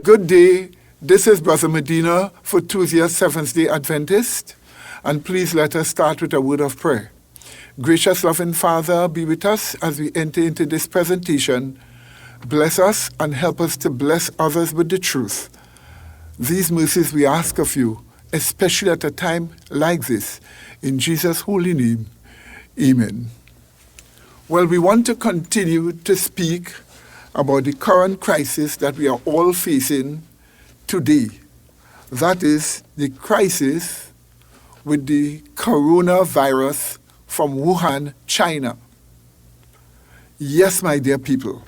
Good day. This is Brother Medina for Tuesday, Seventh-day Adventist. And please let us start with a word of prayer. Gracious, loving Father, be with us as we enter into this presentation. Bless us and help us to bless others with the truth. These mercies we ask of you, especially at a time like this. In Jesus' holy name, amen. Well, we want to continue to speak about the current crisis that we are all facing today. That is the crisis with the coronavirus from Wuhan, China. Yes, my dear people,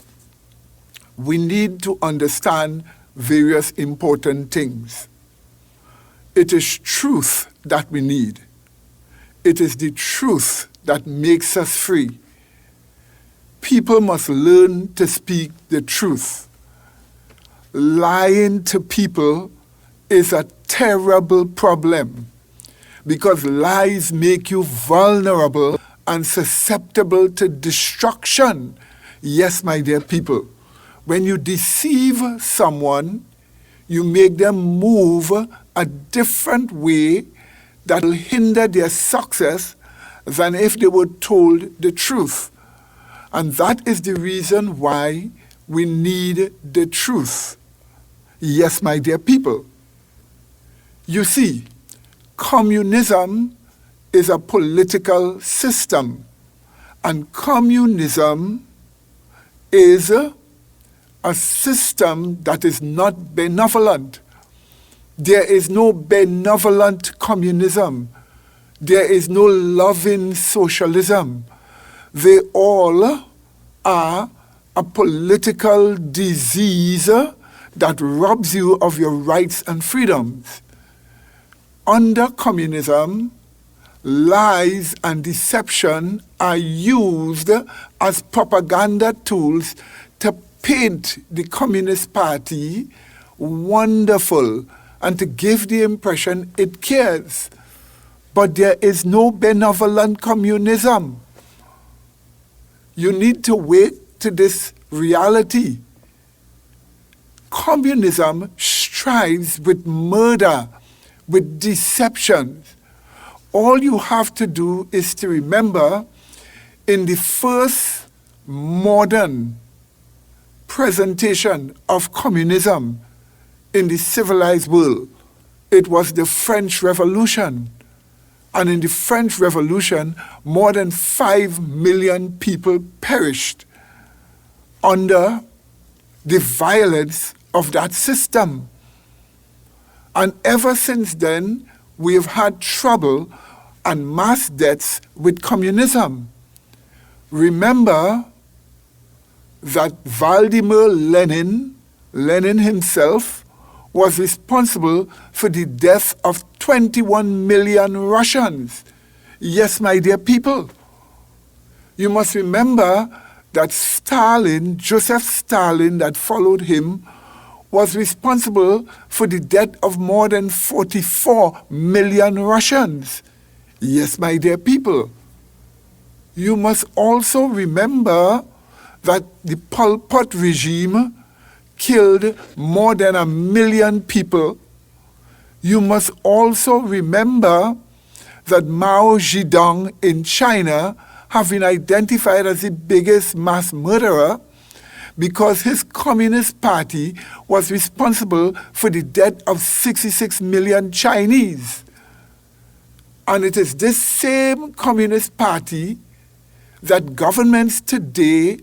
we need to understand various important things. It is truth that we need. It is the truth that makes us free. People must learn to speak the truth. Lying to people is a terrible problem because lies make you vulnerable and susceptible to destruction. Yes, my dear people, when you deceive someone, you make them move a different way that will hinder their success than if they were told the truth. And that is the reason why we need the truth. Yes, my dear people. You see, communism is a political system, and communism is a system that is not benevolent. There is no benevolent communism. There is no loving socialism. They all are a political disease that robs you of your rights and freedoms. Under communism, lies and deception are used as propaganda tools to paint the Communist Party wonderful and to give the impression it cares. But there is no benevolent communism. You need to wake to this reality. Communism strives with murder, with deceptions. All you have to do is to remember in the first modern presentation of communism in the civilized world, it was the French Revolution. And in the French Revolution, more than 5 million people perished under the violence of that system. And ever since then, we have had trouble and mass deaths with communism. Remember that Vladimir Lenin himself, was responsible for the death of 21 million Russians. Yes, my dear people. You must remember that Stalin, Joseph Stalin, that followed him, was responsible for the death of more than 44 million Russians. Yes, my dear people. You must also remember that the Pol Pot regime killed more than 1 million people. You must also remember that Mao Zedong in China have been identified as the biggest mass murderer because his Communist Party was responsible for the death of 66 million Chinese. And it is this same Communist Party that governments today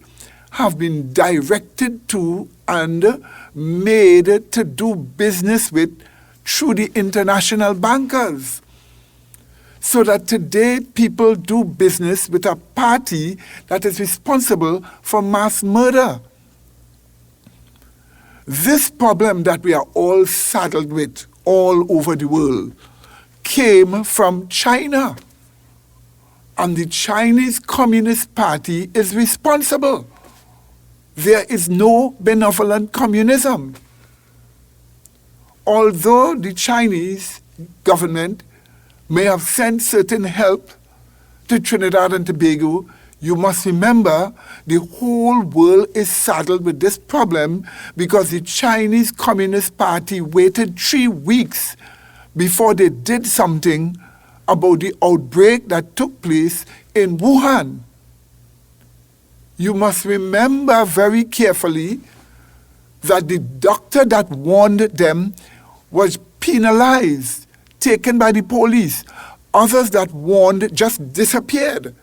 have been directed to and made to do business with through the international bankers. So that today people do business with a party that is responsible for mass murder. This problem that we are all saddled with all over the world came from China. And the Chinese Communist Party is responsible. There is no benevolent communism. Although the Chinese government may have sent certain help to Trinidad and Tobago, You must remember the whole world is saddled with this problem because the Chinese Communist Party waited 3 weeks before they did something about the outbreak that took place in Wuhan. You must remember very carefully that the doctor that warned them was penalized, taken by the police. Others that warned just disappeared.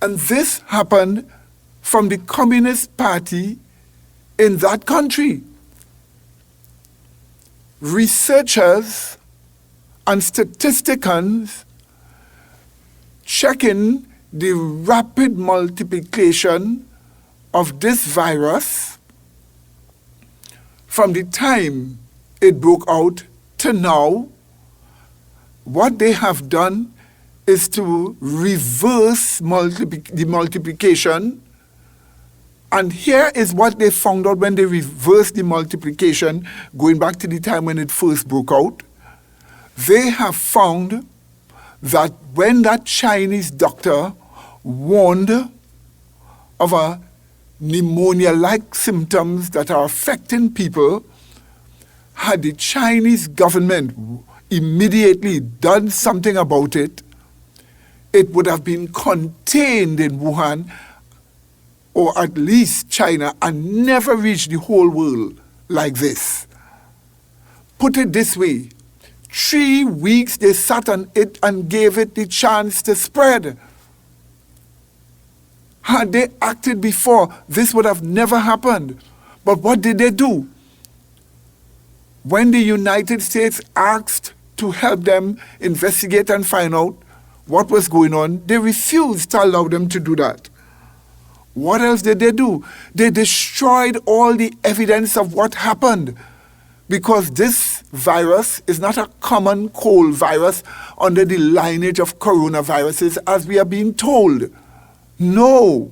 And this happened from the Communist Party in that country. Researchers and statisticians checking the rapid multiplication of this virus from the time it broke out to now. What they have done is to reverse the multiplication. And here is what they found out when they reversed the multiplication, going back to the time when it first broke out. They have found that when that Chinese doctor warned of a pneumonia-like symptoms that are affecting people, had the Chinese government immediately done something about it, it would have been contained in Wuhan, or at least China, and never reached the whole world like this. Put it this way, 3 weeks they sat on it and gave it the chance to spread. Had they acted before, this would have never happened. But what did they do? When the United States asked to help them investigate and find out what was going on, they refused to allow them to do that. What else did they do? They destroyed all the evidence of what happened, because this virus is not a common cold virus under the lineage of coronaviruses as we are being told. No.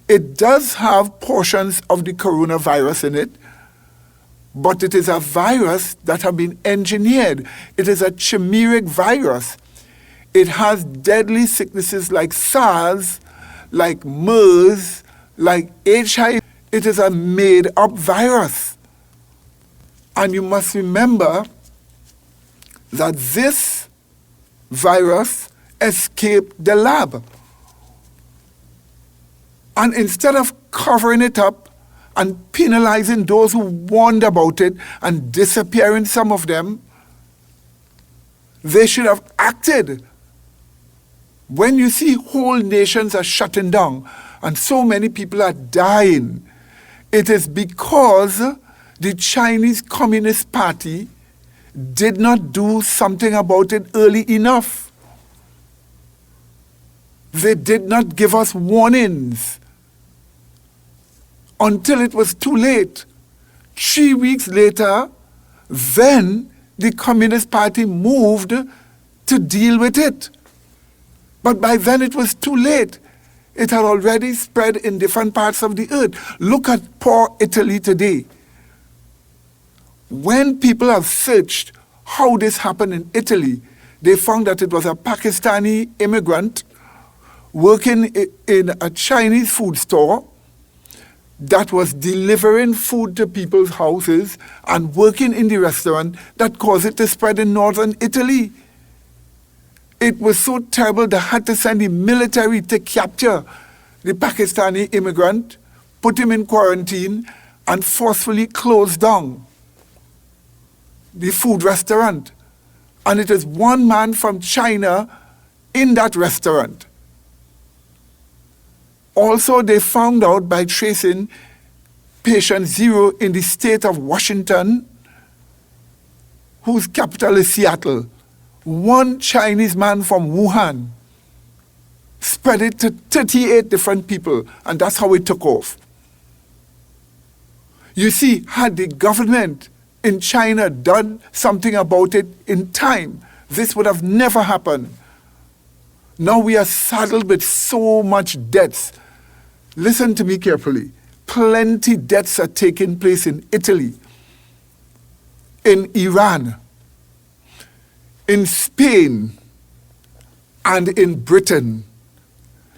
It does have portions of the coronavirus in it, but it is a virus that has been engineered. It is a chimeric virus. It has deadly sicknesses like SARS, like MERS, like HIV. It is a made-up virus. And you must remember that this virus escaped the lab. And instead of covering it up and penalizing those who warned about it and disappearing some of them, they should have acted. When you see whole nations are shutting down and so many people are dying, it is because the Chinese Communist Party did not do something about it early enough. They did not give us warnings until it was too late. 3 weeks later, then the Communist Party moved to deal with it. But by then it was too late. It had already spread in different parts of the earth. Look at poor Italy today. When people have searched how this happened in Italy, they found that it was a Pakistani immigrant working in a Chinese food store that was delivering food to people's houses and working in the restaurant that caused it to spread in northern Italy. It was so terrible they had to send the military to capture the Pakistani immigrant, put him in quarantine, and forcefully close down the food restaurant. And it is one man from China in that restaurant. Also, they found out by tracing patient 0 in the state of Washington, whose capital is Seattle. One Chinese man from Wuhan spread it to 38 different people, and that's how it took off. You see, had the government in China done something about it in time, this would have never happened. Now we are saddled with so much debts. Listen to me carefully. Plenty deaths are taking place in Italy, in Iran, in Spain, and in Britain.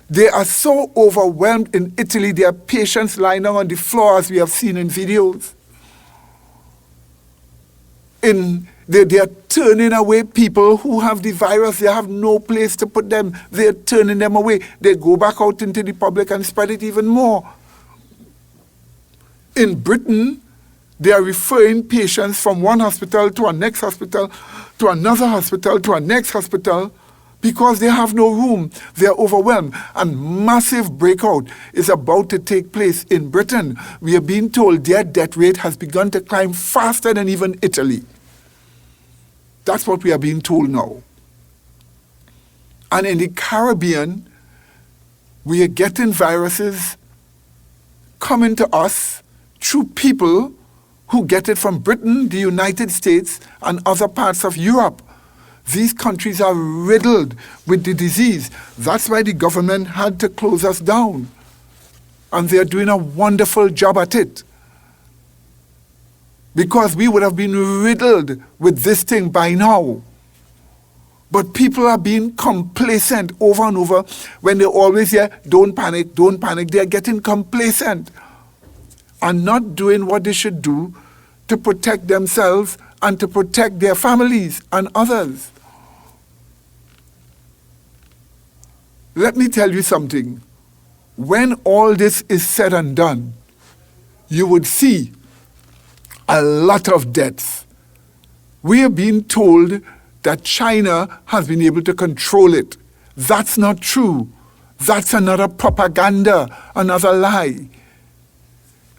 They are so overwhelmed in Italy, there are patients lying on the floor, as we have seen in videos. They are turning away people who have the virus. They have no place to put them. They are turning them away. They go back out into the public and spread it even more. In Britain, they are referring patients from one hospital to a next hospital, to another hospital, to a next hospital, because they have no room. They are overwhelmed. And massive breakout is about to take place in Britain. We are being told their death rate has begun to climb faster than even Italy. That's what we are being told now. And in the Caribbean, we are getting viruses coming to us through people who get it from Britain, the United States, and other parts of Europe. These countries are riddled with the disease. That's why the government had to close us down. And they're doing a wonderful job at it. Because we would have been riddled with this thing by now. But people are being complacent over and over when they always hear, don't panic, don't panic. They're getting complacent and not doing what they should do to protect themselves and to protect their families and others. Let me tell you something. When all this is said and done, you would see a lot of deaths. We are being told that China has been able to control it. That's not true. That's another propaganda, another lie.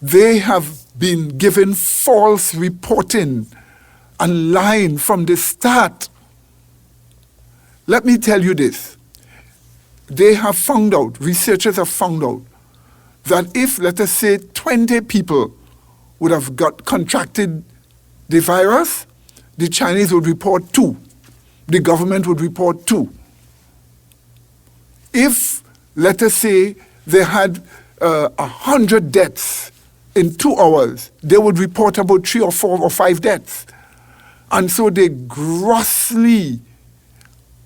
They have been given false reporting and lying from the start. Let me tell you this. They have found out, researchers have found out, that if, let us say, 20 people would have contracted the virus, the Chinese would report 2. The government would report 2. If, let us say, they had 100 deaths in 2 hours, they would report about 3 or 4 or 5 deaths. And so they grossly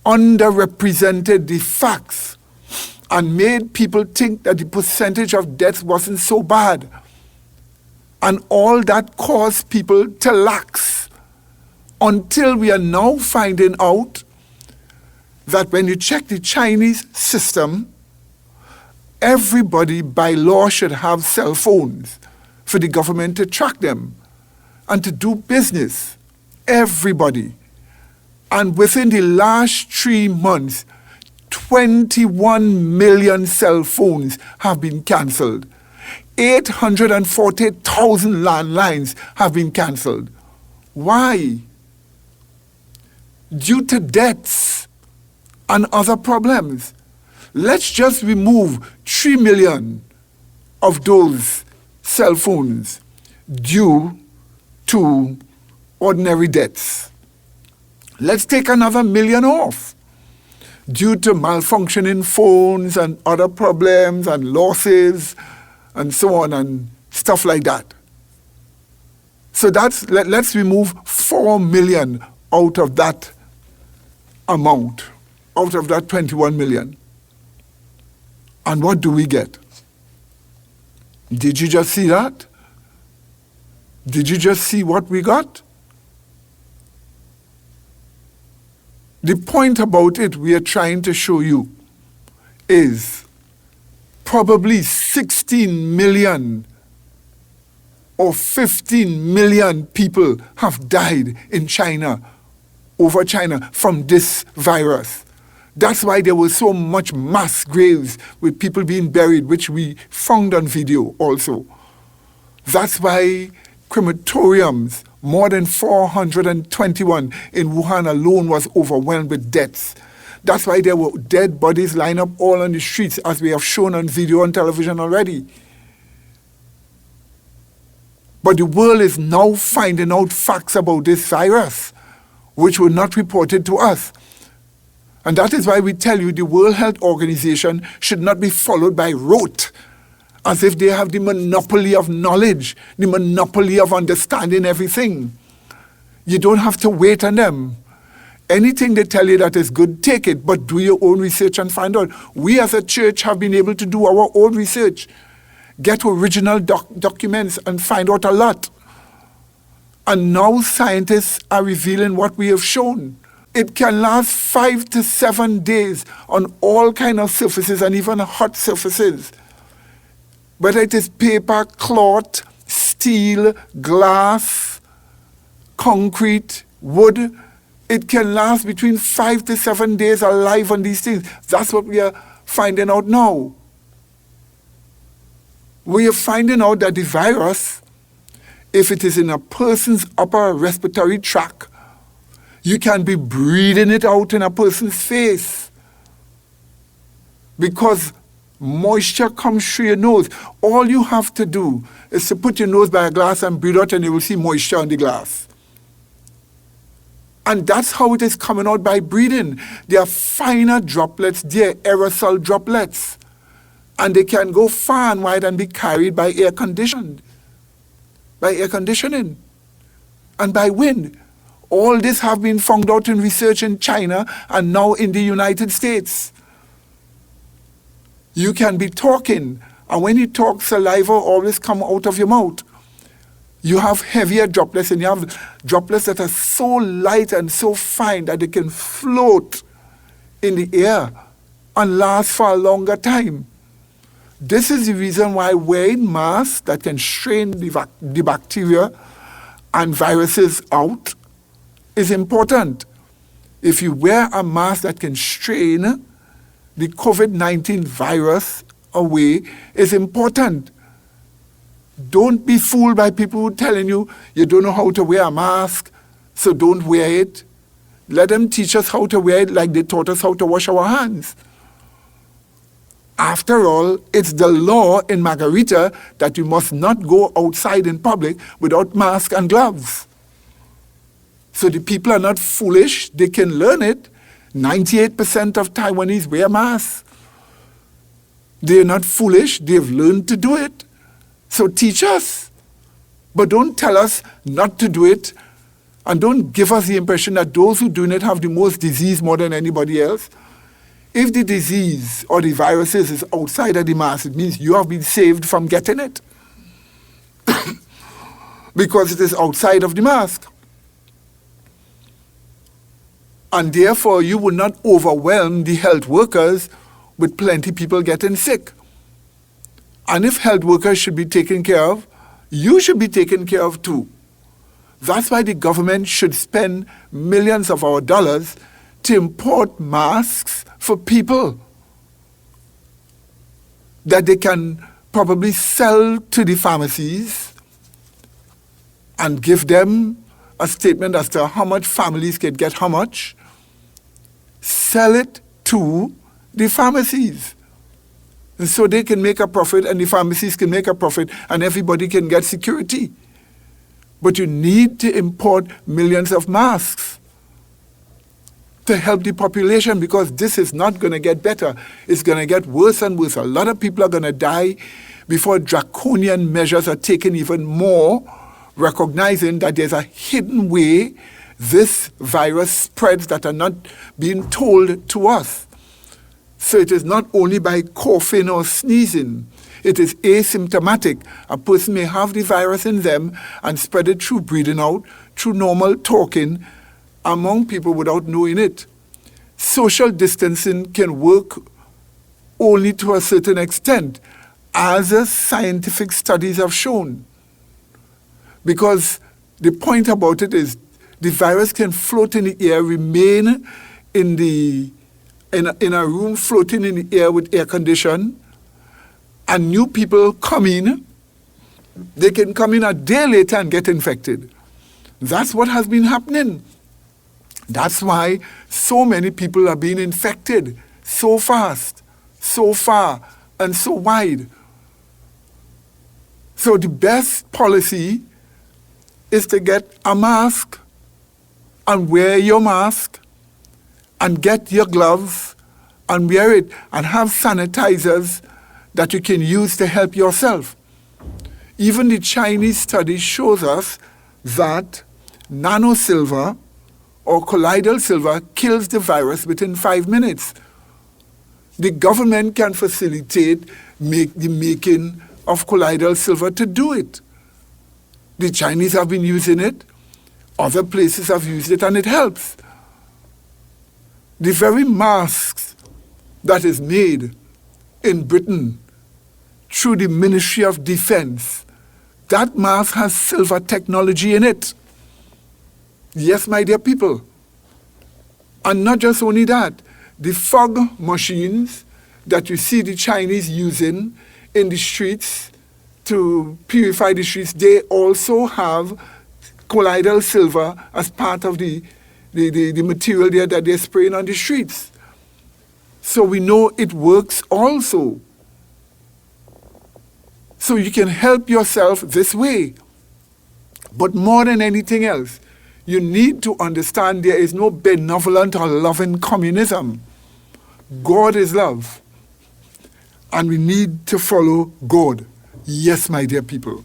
underrepresented the facts and made people think that the percentage of deaths wasn't so bad. And all that caused people to lax until we are now finding out that when you check the Chinese system, everybody by law should have cell phones for the government to track them and to do business. Everybody. And within the last 3 months, 21 million cell phones have been cancelled. 840,000 landlines have been cancelled. Why? Due to debts and other problems. Let's just remove 3 million of those cell phones due to ordinary debts. Let's take another million off due to malfunctioning phones and other problems and losses and so on and stuff like that. So let's remove 4 million out of that amount, out of that 21 million. And what do we get? Did you just see that? Did you just see what we got? The point about it we are trying to show you is probably 16 million or 15 million people have died in China, over China, from this virus. That's why there was so much mass graves with people being buried, which we found on video also. That's why crematoriums, more than 421 in Wuhan alone, was overwhelmed with deaths. That's why there were dead bodies lined up all on the streets, as we have shown on video and television already. But the world is now finding out facts about this virus, which were not reported to us. And that is why we tell you the World Health Organization should not be followed by rote, as if they have the monopoly of knowledge, the monopoly of understanding everything. You don't have to wait on them. Anything they tell you that is good, take it, but do your own research and find out. We as a church have been able to do our own research, get original documents and find out a lot. And now scientists are revealing what we have shown. It can last 5 to 7 days on all kinds of surfaces and even hot surfaces. Whether it is paper, cloth, steel, glass, concrete, wood, it can last between 5 to 7 days alive on these things. That's what we are finding out now. We are finding out that the virus, if it is in a person's upper respiratory tract, you can be breathing it out in a person's face because moisture comes through your nose. All you have to do is to put your nose by a glass and breathe out, and you will see moisture on the glass. And that's how it is coming out by breathing. They are finer droplets, they are aerosol droplets. And they can go far and wide and be carried by air conditioning, and by wind. All this have been found out in research in China and now in the United States. You can be talking, and when you talk, saliva always come out of your mouth. You have heavier droplets, and you have droplets that are so light and so fine that they can float in the air and last for a longer time. This is the reason why wearing masks that can strain the bacteria and viruses out is important. If you wear a mask that can strain the COVID-19 virus away, is important. Don't be fooled by people telling you you don't know how to wear a mask, so don't wear it. Let them teach us how to wear it like they taught us how to wash our hands. After all, it's the law in Margarita that you must not go outside in public without mask and gloves. So the people are not foolish, they can learn it. 98% of Taiwanese wear masks. They're not foolish, they've learned to do it. So teach us. But don't tell us not to do it, and don't give us the impression that those who do it have the most disease more than anybody else. If the disease or the viruses is outside of the mask, it means you have been saved from getting it. Because it is outside of the mask. And therefore, you will not overwhelm the health workers with plenty people getting sick. And if health workers should be taken care of, you should be taken care of too. That's why the government should spend millions of our dollars to import masks for people that they can probably sell to the pharmacies and give them a statement as to how much families can get how much. Sell it to the pharmacies. And so they can make a profit, and the pharmacies can make a profit, and everybody can get security. But you need to import millions of masks to help the population, because this is not going to get better. It's going to get worse and worse. A lot of people are going to die before draconian measures are taken even more, recognizing that there's a hidden way this virus spreads that are not being told to us. So it is not only by coughing or sneezing. It is asymptomatic. A person may have the virus in them and spread it through breathing out, through normal talking among people without knowing it. Social distancing can work only to a certain extent, as scientific studies have shown. Because the point about it is the virus can float in the air, remain in a room floating in the air with air condition, and new people come in. They can come in a day later and get infected. That's what has been happening. That's why so many people are being infected so fast, so far, and so wide. So the best policy is to get a mask and wear your mask and get your gloves and wear it, and have sanitizers that you can use to help yourself. Even the Chinese study shows us that nanosilver, or colloidal silver kills the virus within 5 minutes. The government can facilitate the making of colloidal silver to do it. The Chinese have been using it. Other places have used it, and it helps. The very masks that is made in Britain through the Ministry of Defense, that mask has silver technology in it. Yes, my dear people. And not just only that, the fog machines that you see the Chinese using in the streets to purify the streets, they also have colloidal silver as part of the material there that they're spraying on the streets. So we know it works also. So you can help yourself this way. But more than anything else, you need to understand there is no benevolent or loving communism. God is love. And we need to follow God. Yes, my dear people.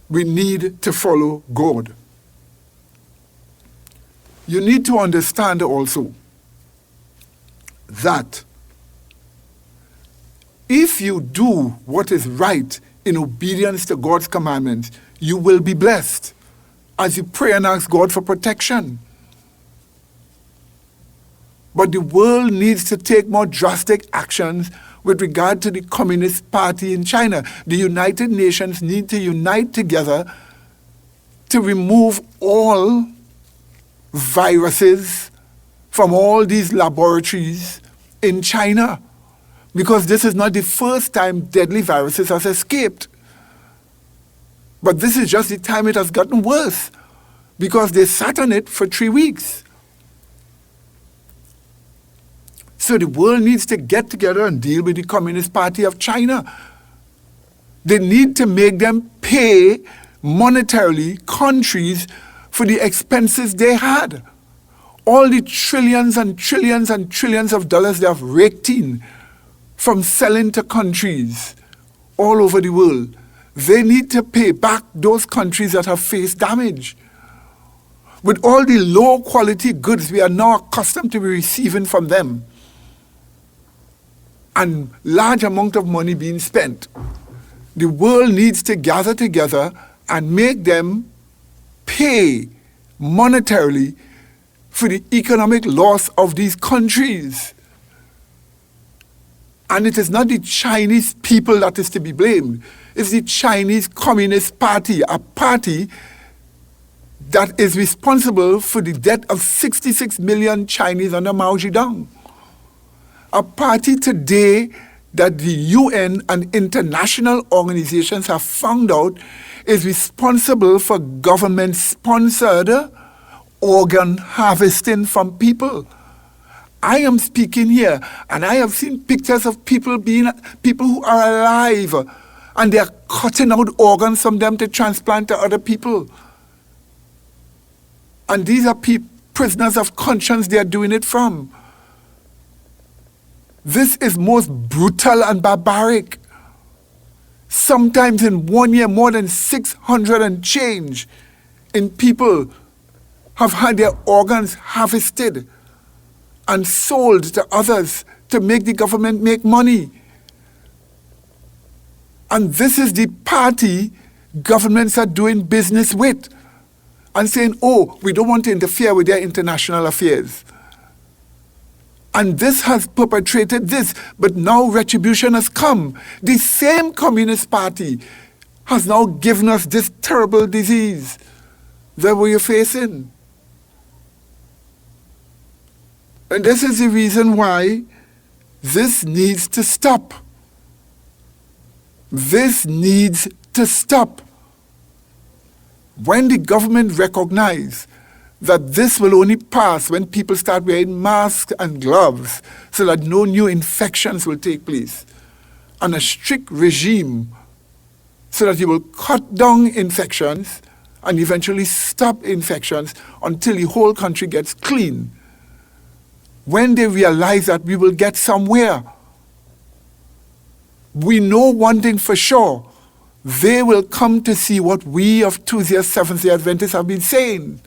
We need to follow God. You need to understand also that if you do what is right in obedience to God's commandments, you will be blessed as you pray and ask God for protection. But the world needs to take more drastic actions with regard to the Communist Party in China. The United Nations need to unite together to remove all viruses from all these laboratories in China. Because this is not the first time deadly viruses have escaped. But this is just the time it has gotten worse. Because they sat on it for 3 weeks. So the world needs to get together and deal with the Communist Party of China. They need to make them pay monetarily countries for the expenses they had. All the trillions and trillions and trillions of dollars they have raked in from selling to countries all over the world. They need to pay back those countries that have faced damage. With all the low quality goods we are now accustomed to be receiving from them, and large amount of money being spent, the world needs to gather together and make them pay monetarily for the economic loss of these countries. And it is not the Chinese people that is to be blamed. It's the Chinese Communist Party, a party that is responsible for the death of 66 million Chinese under Mao Zedong. A party today that the UN and international organizations have found out is responsible for government-sponsored organ harvesting from people. I am speaking here, and I have seen pictures of people who are alive, and they are cutting out organs from them to transplant to other people. And these are prisoners of conscience they are doing it from. This is most brutal and barbaric. Sometimes in 1 year, more than 600 and change in people have had their organs harvested and sold to others to make the government make money. And this is the party governments are doing business with and saying, oh, we don't want to interfere with their international affairs. And this has perpetrated this, but now retribution has come. The same Communist Party has now given us this terrible disease that we are facing. And this is the reason why this needs to stop. This needs to stop. When the government recognizes that this will only pass when people start wearing masks and gloves so that no new infections will take place, and a strict regime so that you will cut down infections and eventually stop infections until the whole country gets clean. When they realize that, we will get somewhere. We know one thing for sure. They will come to see what we of 2nd Seventh-day Adventists have been saying.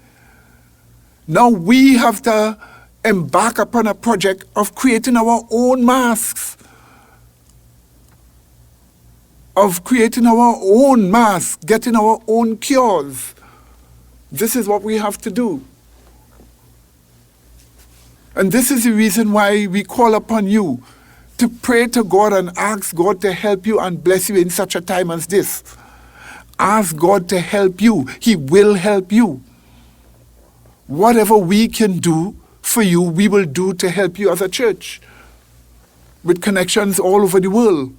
Now we have to embark upon a project of creating our own masks. Getting our own cures. This is what we have to do. And this is the reason why we call upon you to pray to God and ask God to help you and bless you in such a time as this. Ask God to help you. He will help you. Whatever we can do for you, we will do to help you as a church with connections all over the world.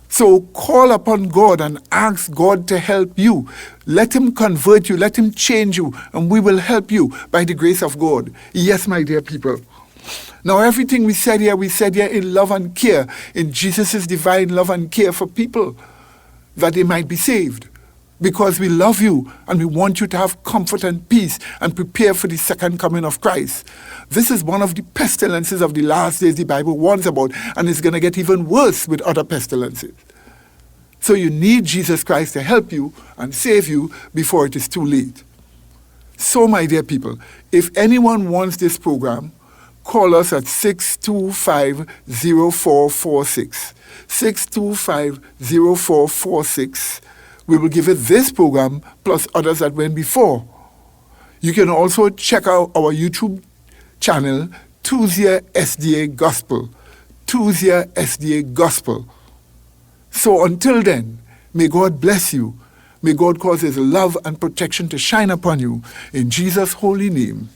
So call upon God and ask God to help you. Let him convert you. Let him change you. And we will help you by the grace of God. Yes, my dear people. Now, everything we said here in love and care, in Jesus' divine love and care for people, that they might be saved. Because we love you and we want you to have comfort and peace and prepare for the second coming of Christ. This is one of the pestilences of the last days the Bible warns about, and it's going to get even worse with other pestilences. So you need Jesus Christ to help you and save you before it is too late. So, my dear people, if anyone wants this program, call us at 625-0446. 625-0446. We will give it this program plus others that went before. You can also check out our YouTube channel, Tuzia SDA Gospel. Tuzia SDA Gospel. So until then, may God bless you. May God cause his love and protection to shine upon you. In Jesus' holy name.